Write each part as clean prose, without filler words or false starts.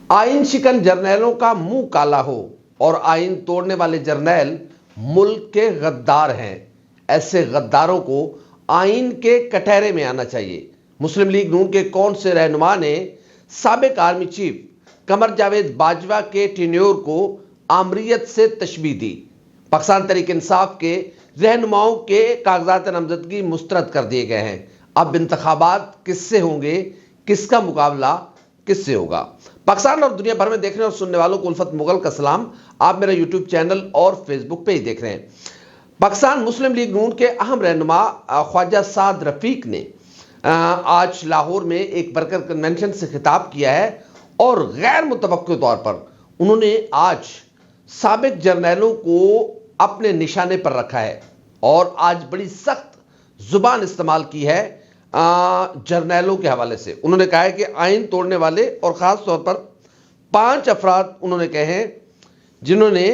آئین شکن جرنیلوں کا منہ کالا ہو اور آئین توڑنے والے جرنیل ملک کے غدار ہیں، ایسے غداروں کو آئین کے کٹہرے میں آنا چاہیے۔ مسلم لیگ نون کے کون سے رہنما نے سابق آرمی چیف قمر جاوید باجوہ کے ٹینیور کو آمریت سے تشبیہ دی؟ پاکستان تحریک انصاف کے رہنماؤں کے کاغذات نامزدگی مسترد کر دیے گئے ہیں۔ اب انتخابات کس سے ہوں گے؟ کس کا مقابلہ کس سے ہوگا؟ پاکستان اور دنیا بھر میں دیکھنے اور سننے والوں کو الفت مغل کا سلام۔ آپ میرا یوٹیوب چینل اور فیس بک پیج دیکھ رہے ہیں۔ پاکستان مسلم لیگ نون کے اہم رہنما خواجہ سعد رفیق نے آج لاہور میں ایک ورکر کنونشن سے خطاب کیا ہے اور غیر متوقع طور پر انہوں نے آج سابق جرنیلوں کو اپنے نشانے پر رکھا ہے اور آج بڑی سخت زبان استعمال کی ہے جرنیلوں کے حوالے سے۔ انہوں نے کہا ہے کہ آئین توڑنے والے اور خاص طور پر 5 افراد انہوں نے کہے ہیں جنہوں نے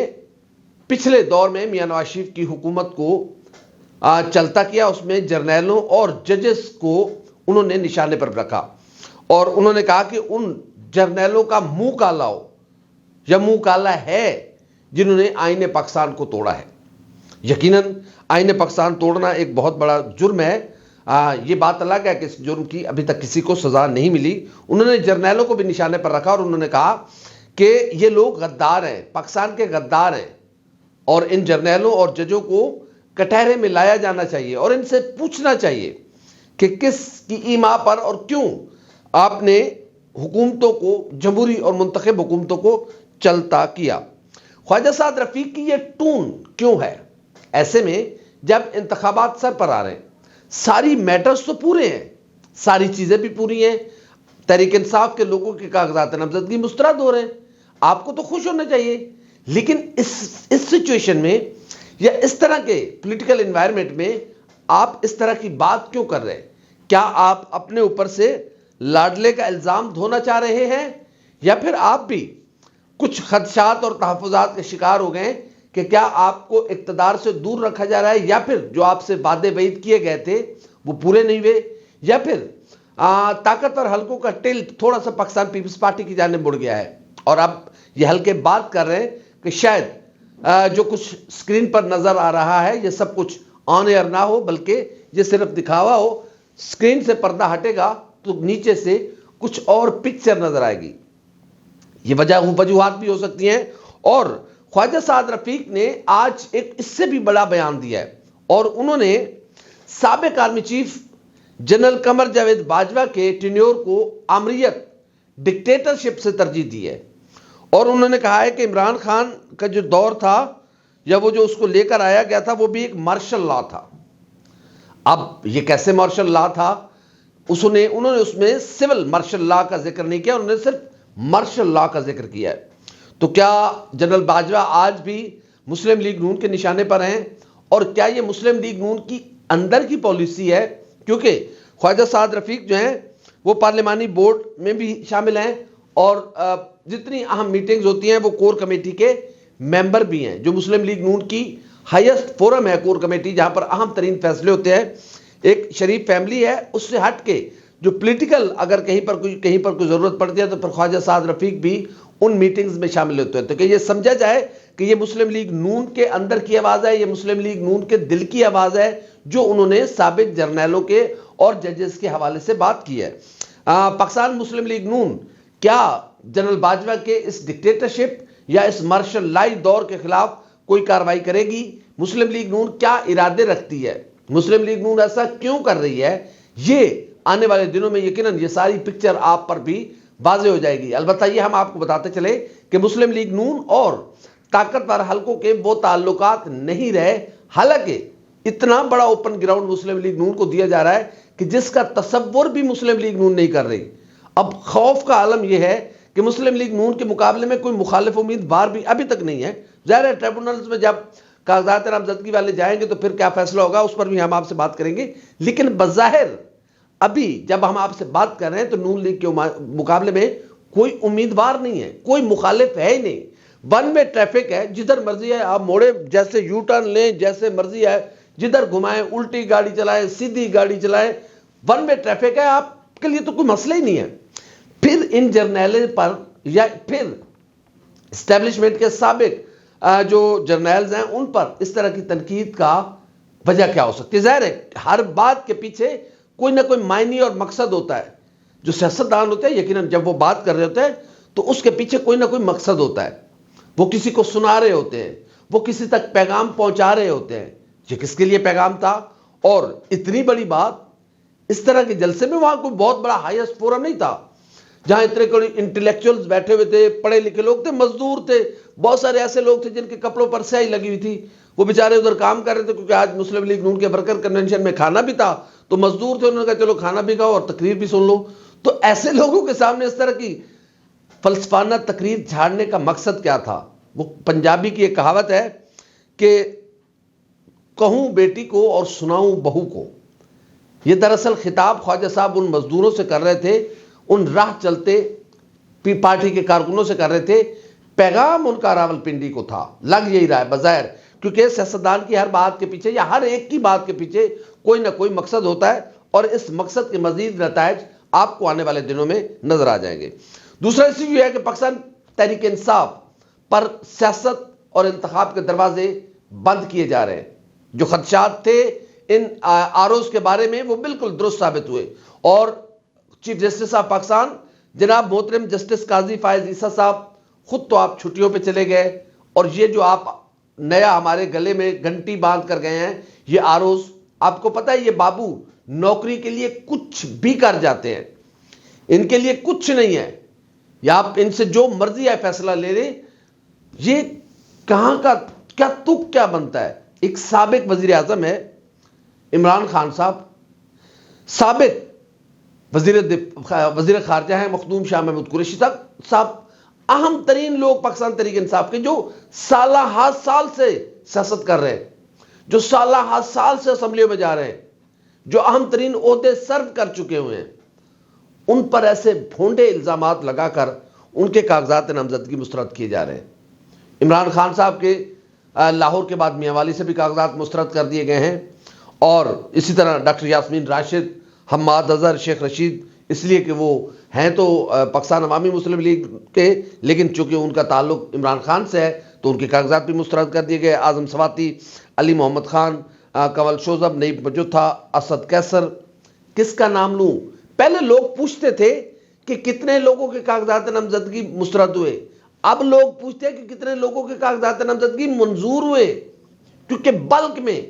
پچھلے دور میں میاں نواز شریف کی حکومت کو چلتا کیا، اس میں جرنیلوں اور ججز کو انہوں نے نشانے پر رکھا اور انہوں نے کہا کہ ان جرنیلوں کا منہ کالا ہو یا منہ کالا ہے جنہوں نے آئین پاکستان کو توڑا ہے۔ یقیناً آئین پاکستان توڑنا ایک بہت بڑا جرم ہے، یہ بات الگ ہے کہ اس جرم کی ابھی تک کسی کو سزا نہیں ملی۔ انہوں نے جرنیلوں کو بھی نشانے پر رکھا اور انہوں نے کہا کہ یہ لوگ غدار ہیں، پاکستان کے غدار ہیں اور ان جرنیلوں اور ججوں کو کٹہرے میں لایا جانا چاہیے اور ان سے پوچھنا چاہیے کہ کس کی ایما پر اور کیوں آپ نے حکومتوں کو، جمہوری اور منتخب حکومتوں کو چلتا کیا۔ خواجہ سعد رفیق کی یہ ٹون کیوں ہے ایسے میں جب انتخابات سر پر آ رہے ہیں؟ ساری میٹرز تو پورے ہیں، ساری چیزیں بھی پوری ہیں، تحریک انصاف کے لوگوں کے کاغذات نامزدگی مسترد ہو رہے ہیں، آپ کو تو خوش ہونا چاہیے۔ لیکن اس سچویشن میں یا اس طرح کے پولیٹیکل انوائرمنٹ میں آپ اس طرح کی بات کیوں کر رہے ہیں؟ کیا آپ اپنے اوپر سے لاڈلے کا الزام دھونا چاہ رہے ہیں یا پھر آپ بھی کچھ خدشات اور تحفظات کے شکار ہو گئے کہ کیا آپ کو اقتدار سے دور رکھا جا رہا ہے یا پھر جو آپ سے وعدے وعید کیے گئے تھے وہ پورے نہیں ہوئے یا پھر طاقتور حلقوں کا ٹلٹ تھوڑا سا پاکستان پیپلز پارٹی کی جانب مڑ گیا ہے اور اب یہ حلقے بات کر رہے ہیں کہ شاید جو کچھ سکرین پر نظر آ رہا ہے یہ سب کچھ آن ایئر نہ ہو بلکہ یہ صرف دکھاوا ہو، سکرین سے پردہ ہٹے گا تو نیچے سے کچھ اور پکچر نظر آئے گی۔ یہ وجوہات بھی ہو سکتی ہیں اور خواجہ سعد رفیق نے آج ایک اس سے بھی بڑا بیان دیا ہے اور انہوں نے سابق army chief general Qamar Javed Bajwa کے ٹینیور کو آمریت، ڈکٹیٹرشپ سے ترجیح دی ہے اور انہوں نے کہا ہے کہ عمران خان کا جو دور تھا یا وہ جو اس کو لے کر آیا گیا تھا وہ بھی ایک مارشل لا تھا۔ اب یہ کیسے مارشل لا تھا؟ انہوں نے اس میں سول مارشل لا کا ذکر نہیں کیا، انہوں نے صرف مارشل لا کا ذکر کیا ہے۔ تو کیا جنرل باجوہ آج بھی مسلم لیگ نون کے نشانے پر ہیں اور کیا یہ مسلم لیگ نون کی اندر کی پالیسی ہے؟ کیونکہ خواجہ سعد رفیق جو ہیں وہ پارلیمانی بورڈ میں بھی شامل ہیں اور جتنی اہم میٹنگز ہوتی ہیں وہ کور کمیٹی کے ممبر بھی ہیں، جو مسلم لیگ نون کی ہائیسٹ فورم ہے کور کمیٹی، جہاں پر اہم ترین فیصلے ہوتے ہیں۔ ایک شریف فیملی ہے، اس سے ہٹ کے جو پولیٹیکل اگر کہیں پر کوئی ضرورت پڑتی ہے تو پھر خواجہ سعد رفیق بھی ان میٹنگز میں شامل ہوتے ہیں۔ تو کہ یہ سمجھا جائے کہ یہ مسلم لیگ نون کے اندر کی آواز ہے، یہ مسلم لیگ نون کے دل کی آواز ہے جو انہوں نے سابق جرنیلوں کے اور ججز کے حوالے سے بات کی ہے۔ پاکستان مسلم لیگ نون کیا جنرل باجوہ کے اس ڈکٹیٹرشپ یا اس مارشل لائی دور کے خلاف کوئی کارروائی کرے گی؟ مسلم لیگ نون کیا ارادے رکھتی ہے؟ مسلم لیگ نون ایسا کیوں کر رہی ہے؟ یہ آنے والے دنوں میں یقیناً یہ ساری پکچر آپ پر بھی واضح ہو جائے گی۔ البتہ یہ ہم آپ کو بتاتے چلے کہ مسلم لیگ نون اور طاقتور حلقوں کے وہ تعلقات نہیں رہے، حالانکہ اتنا بڑا اوپن گراؤنڈ مسلم لیگ نون کو دیا جا رہا ہے کہ جس کا تصور بھی مسلم لیگ نون نہیں کر رہی۔ اب خوف کا عالم یہ ہے کہ مسلم لیگ نون کے مقابلے میں کوئی مخالف امیدوار بھی ابھی تک نہیں ہے۔ ظاہر ہے ٹریبونلز میں جب کاغذات نامزدگی والے جائیں گے تو پھر کیا فیصلہ ہوگا اس پر بھی ہم آپ سے بات کریں گے، لیکن بظاہر ابھی جب ہم آپ سے بات کر رہے ہیں تو نون لیگ کے مقابلے میں کوئی امیدوار نہیں ہے، کوئی مخالف ہے ہی نہیں۔ ون وے ٹریفک ہے، جدھر مرضی ہے آپ موڑے، جیسے یو ٹرن لیں، جیسے مرضی ہے جدھر گھمائیں، الٹی گاڑی چلائیں، سیدھی گاڑی چلائیں، ون وے ٹریفک ہے، آپ کے لیے تو کوئی مسئلہ ہی نہیں ہے۔ پھر ان جرنیلوں پر یا پھر اسٹیبلشمنٹ کے سابق جو جرنیلز ہیں ان پر اس طرح کی تنقید کا وجہ کیا ہو سکتی ہے؟ ظاہر ہے ہر بات کے پیچھے کوئی نہ کوئی معنی اور مقصد ہوتا ہے. جو سیاستدان ہوتے ہیں یقیناً جب وہ بات کر رہے ہوتے ہیں تو اس کے پیچھے کوئی نہ کوئی مقصد ہوتا ہے. وہ کسی کو سنا رہے ہوتے ہیں, وہ کسی تک پیغام پہنچا رہے ہوتے ہیں. یہ کس کے لیے پیغام تھا؟ اور اتنی بڑی بات, اس طرح کے جلسے میں وہاں کوئی بہت بڑا ہائیسٹ فورم نہیں تھا جہاں اتنے کوئی انٹلیکچوئلز بیٹھے ہوئے تھے, پڑھے لکھے لوگ تھے, مزدور تھے, بہت سارے ایسے لوگ تھے جن کے کپڑوں پر سیاہی لگی ہوئی تھی. وہ بیچارے ادھر کام کر رہے تھے کیونکہ آج مسلم لیگ نون کے ورکر کنونشن میں کھانا بھی تھا, تو مزدور تھے, انہوں نے کہا چلو کھانا بھی کھاؤ اور تقریر بھی سن لو. تو ایسے لوگوں کے سامنے اس طرح کی فلسفانہ تقریر جھاڑنے کا مقصد کیا تھا؟ وہ پنجابی کی ایک کہاوت ہے کہ کہوں بیٹی کو اور سناؤں بہو کو. یہ دراصل خطاب خواجہ صاحب ان مزدوروں سے کر رہے تھے, ان راہ چلتے پارٹی کے کارکنوں سے کر رہے تھے. پیغام ان کا راولپنڈی کو تھا, لگ یہی رہا ہے بظاہر, کیونکہ سیاستدان کی ہر بات کے پیچھے یا ہر ایک کی بات کے پیچھے کوئی نہ کوئی مقصد ہوتا ہے, اور اس مقصد کے مزید نتائج آپ کو آنے والے دنوں میں نظر آ جائیں گے. دوسرا ایشو یہ ہے کہ پاکستان تحریک انصاف پر سیاست اور انتخاب کے دروازے بند کیے جا رہے ہیں. جو خدشات تھے ان آروز کے بارے میں وہ بالکل درست ثابت ہوئے, اور چیف جسٹس آف پاکستان جناب محترم جسٹس قاضی فائز عیسیٰ صاحب خود تو آپ چھٹیوں پہ چلے گئے, اور یہ جو آپ نیا ہمارے گلے میں گھنٹی باندھ کر گئے ہیں یہ آروز, آپ کو پتہ ہے یہ بابو نوکری کے لیے کچھ بھی کر جاتے ہیں, ان کے لیے کچھ نہیں ہے, یا آپ ان سے جو مرضی ہے فیصلہ لے لیں. یہ کہاں کا کیا تک کیا بنتا ہے؟ ایک سابق وزیر اعظم ہے عمران خان صاحب, سابق وزیر خارجہ ہیں مخدوم شاہ محمود قریشی صاحب, اہم ترین لوگ پاکستان تحریک انصاف کے, جو سالہ ہر سال سے سیاست کر رہے ہیں, جو سالہ ہر سال سے اسمبلیوں میں جا رہے ہیں, جو اہم ترین عہدے سرو کر چکے ہوئے ہیں, ان پر ایسے بھونڈے الزامات لگا کر ان کے کاغذات نامزدگی مسترد کیے جا رہے ہیں. عمران خان صاحب کے لاہور کے بعد میاں والی سے بھی کاغذات مسترد کر دیے گئے ہیں, اور اسی طرح ڈاکٹر یاسمین راشد, حماد اظہر, شیخ رشید, اس لیے کہ وہ ہیں تو پاکستان عوامی مسلم لیگ کے, لیکن چونکہ ان کا تعلق عمران خان سے ہے تو ان کے کاغذات بھی مسترد کر دیے گئے. اعظم سواتی, علی محمد خان, کنول شوذب, نعیم بجوتھا, اسد کیسر, کس کا نام لوں؟ پہلے لوگ پوچھتے تھے کہ کتنے لوگوں کے کاغذات نامزدگی مسترد ہوئے, اب لوگ پوچھتے ہیں کہ کتنے لوگوں کے کاغذات نامزدگی منظور ہوئے, کیونکہ بلک میں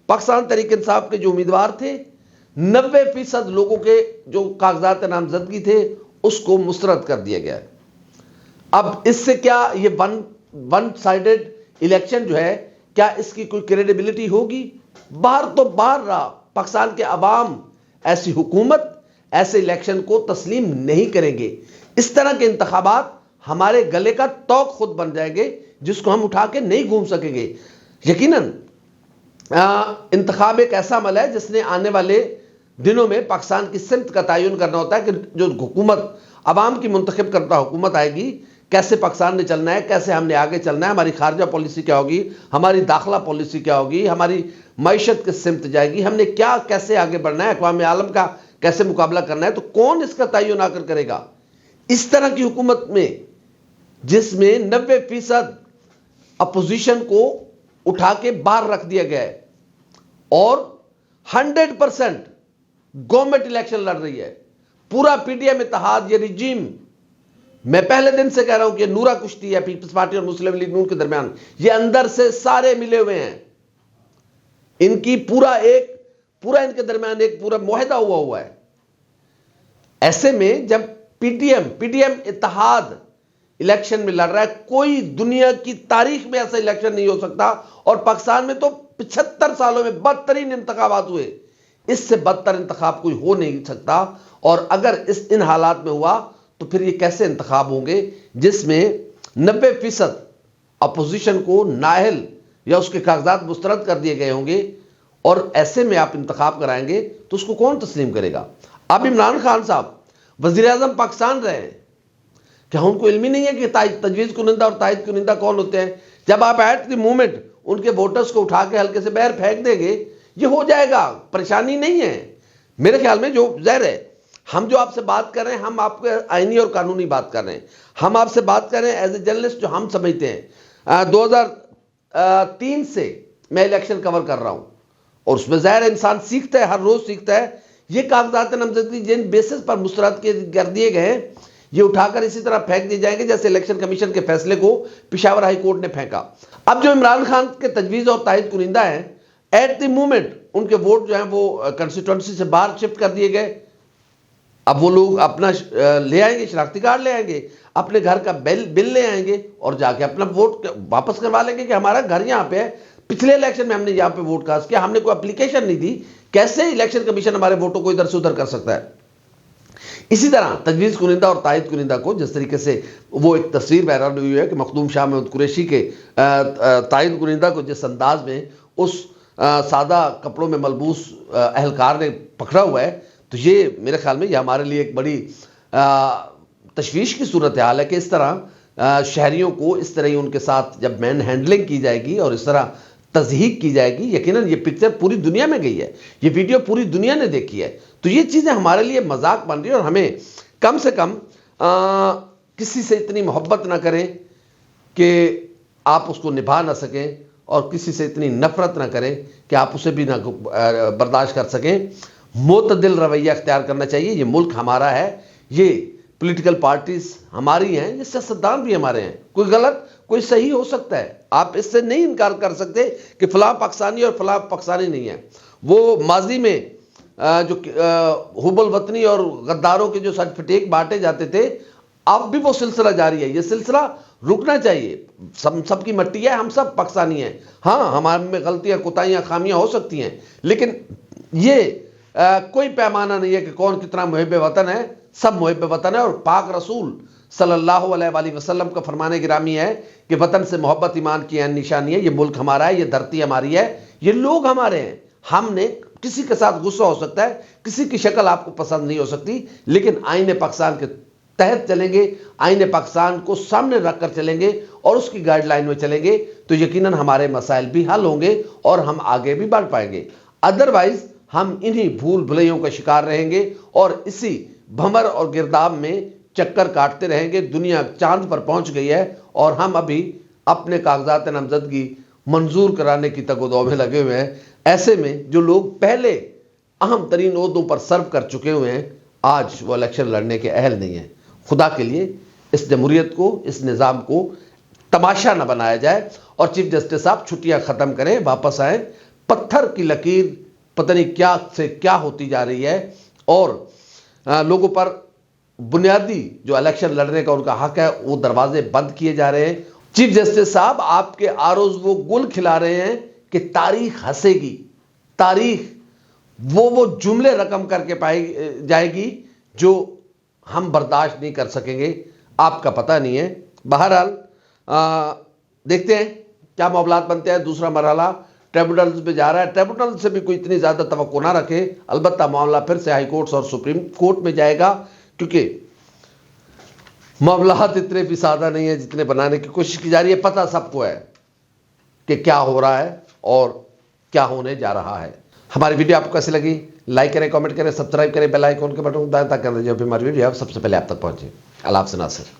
پاکستان تحریک انصاف کے جو امیدوار تھے 90% لوگوں کے جو کاغذات نامزدگی تھے اس کو مسترد کر دیا گیا. اب اس سے کیا یہ ون سائیڈڈ الیکشن جو ہے, کیا اس کی کوئی کریڈیبلٹی ہوگی؟ باہر تو باہر رہا, پاکستان کے عوام ایسی حکومت, ایسے الیکشن کو تسلیم نہیں کریں گے. اس طرح کے انتخابات ہمارے گلے کا توق خود بن جائیں گے جس کو ہم اٹھا کے نہیں گھوم سکیں گے. یقیناً انتخاب ایک ایسا عمل ہے جس نے آنے والے دنوں میں پاکستان کی سمت کا تعین کرنا ہوتا ہے کہ جو حکومت عوام کی منتخب کرتا حکومت آئے گی, کیسے پاکستان نے چلنا ہے, کیسے ہم نے آگے چلنا ہے, ہماری خارجہ پالیسی کیا ہوگی, ہماری داخلہ پالیسی کیا ہوگی, ہماری معیشت کس سمت جائے گی, ہم نے کیا کیسے آگے بڑھنا ہے, اقوام عالم کا کیسے مقابلہ کرنا ہے. تو کون اس کا تعین آ کر کرے گا؟ اس طرح کی حکومت میں جس میں 90% اپوزیشن کو اٹھا کے باہر رکھ دیا گیا ہے اور 100% گورنمنٹ الیکشن لڑ رہی ہے, پورا پی ڈی ایم اتحاد, یہ رجیم, میں پہلے دن سے کہہ رہا ہوں کہ نورا کشتی ہے پیپلز پارٹی اور مسلم لیگ نون کے درمیان, یہ اندر سے سارے ملے ہوئے ہیں, ان کی پورا ان کے درمیان ایک پورا معاہدہ ہوا ہے. ایسے میں جب پی ڈی ایم اتحاد الیکشن میں لڑ رہا ہے, کوئی دنیا کی تاریخ میں ایسا الیکشن نہیں ہو سکتا, اور پاکستان میں تو 75 سالوں میں بدترین انتخابات ہوئے, اس سے بدتر انتخاب کوئی ہو نہیں سکتا. اور اگر ان حالات میں ہوا تو پھر یہ کیسے انتخاب ہوں گے جس میں 90% اپوزیشن کو نااہل یا اس کے کاغذات مسترد کر دیے گئے ہوں گے, اور ایسے میں آپ انتخاب کرائیں گے تو اس کو کون تسلیم کرے گا؟ اب عمران خان صاحب وزیر اعظم پاکستان رہے ہیں, کیا ان کو علم ہی نہیں ہے کہ تجویز کنندہ اور تائید کنندہ کون ہوتے ہیں؟ جب آپ ایٹ دی مومنٹ ان کے ووٹرز کو اٹھا کے ہلکے سے باہر پھینک دیں گے, یہ ہو جائے گا, پریشانی نہیں ہے میرے خیال میں. جو ظاہر ہے ہم جو آپ سے بات کر رہے ہیں ہم آپ کے آئینی اور قانونی بات کر رہے ہیں. ہم آپ سے بات کر رہے ہیں ایز اے جرنلسٹ جو ہم سمجھتے ہیں. 2003 سے میں الیکشن کور کر رہا ہوں اور اس میں ظاہر انسان سیکھتا ہے, ہر روز سیکھتا ہے. یہ کاغذات نامزدگی جن بیسس پر مسترد کر دیے گئے ہیں یہ اٹھا کر اسی طرح پھینک دیے جائیں گے جیسے الیکشن کمیشن کے فیصلے کو پشاور ہائی کورٹ نے پھینکا. اب جو عمران خان کے تجویز اور تائید کنندہ ہیں ایٹ دی مومنٹ ان کے ووٹ جو ہیں وہ کنسٹیٹوئنسی سے باہر شفٹ کر دیے گئے. اب وہ لوگ اپنا لے آئیں گے, شناختی کارڈ لے آئیں گے, اپنے گھر کا بل لے آئیں گے اور جا کے اپنا ووٹ واپس کروا لیں گے کہ ہمارا گھر یہاں پہ ہے, پچھلے الیکشن میں ہم نے یہاں پہ ووٹ کاسٹ کیا, ہم نے کوئی اپلیکیشن نہیں دی, کیسے الیکشن کمیشن ہمارے ووٹوں کو ادھر سے ادھر کر سکتا ہے. اسی طرح تجویز کنندہ اور تائید کنندہ کو جس طریقے سے وہ ایک تصویر وائرل ہوئی ہے کہ مخدوم شاہ محمود قریشی کے تائید کنندہ کو جس انداز میں اس سادہ کپڑوں میں ملبوس اہلکار نے پکڑا ہوا ہے, تو یہ میرے خیال میں یہ ہمارے لیے ایک بڑی تشویش کی صورتحال ہے کہ اس طرح شہریوں کو اس طرح ہی ان کے ساتھ جب مین ہینڈلنگ کی جائے گی اور اس طرح تضحیق کی جائے گی. یقیناً یہ پکچر پوری دنیا میں گئی ہے, یہ ویڈیو پوری دنیا نے دیکھی ہے, تو یہ چیزیں ہمارے لیے مذاق بن رہی ہیں اور ہمیں کم سے کم کسی سے اتنی محبت نہ کریں کہ آپ اس کو نبھا نہ سکیں اور کسی سے اتنی نفرت نہ کریں کہ آپ اسے بھی نہ برداشت کر سکیں. معتدل رویہ اختیار کرنا چاہیے. یہ ملک ہمارا ہے, یہ پولیٹیکل پارٹیز ہماری ہیں, یہ سیاستدان بھی ہمارے ہیں. کوئی غلط کوئی صحیح ہو سکتا ہے, آپ اس سے نہیں انکار کر سکتے کہ فلاں پاکستانی اور فلاں پاکستانی نہیں ہے. وہ ماضی میں جو حب الوطنی اور غداروں کے جو سرٹیفکیٹ بانٹے جاتے تھے اب بھی وہ سلسلہ جاری ہے. یہ سلسلہ رکنا چاہیے. سب کی مٹی ہے, ہم سب پاکستانی ہیں. ہاں ہمارے میں غلطیاں کوتاہیاں خامیاں ہو سکتی ہیں لیکن یہ کوئی پیمانہ نہیں ہے کہ کون کتنا محب وطن ہے. سب محب وطن ہے اور پاک رسول صلی اللہ علیہ وآلہ وسلم کا فرمان گرامی ہے کہ وطن سے محبت ایمان کی اہم نشانی ہے. یہ ملک ہمارا ہے, یہ دھرتی ہماری ہے, یہ لوگ ہمارے ہیں. ہم نے کسی کے ساتھ غصہ ہو سکتا ہے, کسی کی شکل آپ کو پسند نہیں ہو سکتی, لیکن آئین پاکستان کے تحت چلیں گے, آئین پاکستان کو سامنے رکھ کر چلیں گے اور اس کی گائیڈ لائن میں چلیں گے تو یقیناً ہمارے مسائل بھی حل ہوں گے اور ہم آگے بھی بڑھ پائیں گے. ادروائز ہم انہی بھول بھلیوں کا شکار رہیں گے اور اسی بھمر اور گرداب میں چکر کاٹتے رہیں گے. دنیا چاند پر پہنچ گئی ہے اور ہم ابھی اپنے کاغذات نامزدگی منظور کرانے کی تگ و دو میں لگے ہوئے ہیں. ایسے میں جو لوگ پہلے اہم ترین عہدوں پر سرو کر چکے ہوئے ہیں آج وہ الیکشن لڑنے کے اہل نہیں ہیں. خدا کے لیے اس جمہوریت کو, اس نظام کو تماشا نہ بنایا جائے اور چیف جسٹس صاحب چھٹیاں ختم کریں, واپس آئیں. پتھر کی لکیر پتہ نہیں کیا سے کیا ہوتی جا رہی ہے اور لوگوں پر بنیادی جو الیکشن لڑنے کا ان کا حق ہے وہ دروازے بند کیے جا رہے ہیں. چیف جسٹس صاحب آپ کے آروز وہ گل کھلا رہے ہیں کہ تاریخ ہنسے گی, تاریخ وہ جملے رقم کر کے پائی جائے گی جو ہم برداشت نہیں کر سکیں گے. آپ کا پتہ نہیں ہے. بہرحال دیکھتے ہیں کیا معاملات بنتے ہیں. دوسرا مرحلہ ٹریبونلز پہ جا رہا ہے. ٹریبونل سے بھی کوئی اتنی زیادہ توقع نہ رکھے. البتہ معاملہ پھر سے ہائی کورٹس اور سپریم کورٹ میں جائے گا کیونکہ معاملات اتنے بھی سادہ نہیں ہیں جتنے بنانے کی کوشش کی جا رہی ہے. پتہ سب کو ہے کہ کیا ہو رہا ہے اور کیا ہونے جا رہا ہے. ہماری ویڈیو آپ کو کیسی لگی؟ لائک کریں, کامنٹ کریں, سبسکرائب کریں, بیل آئیکن کے بٹن کو دبائیں تاکہ جو بھی ہماری ویڈیو ہے سب سے پہلے آپ تک پہنچے. اللہ حافظ ناصر.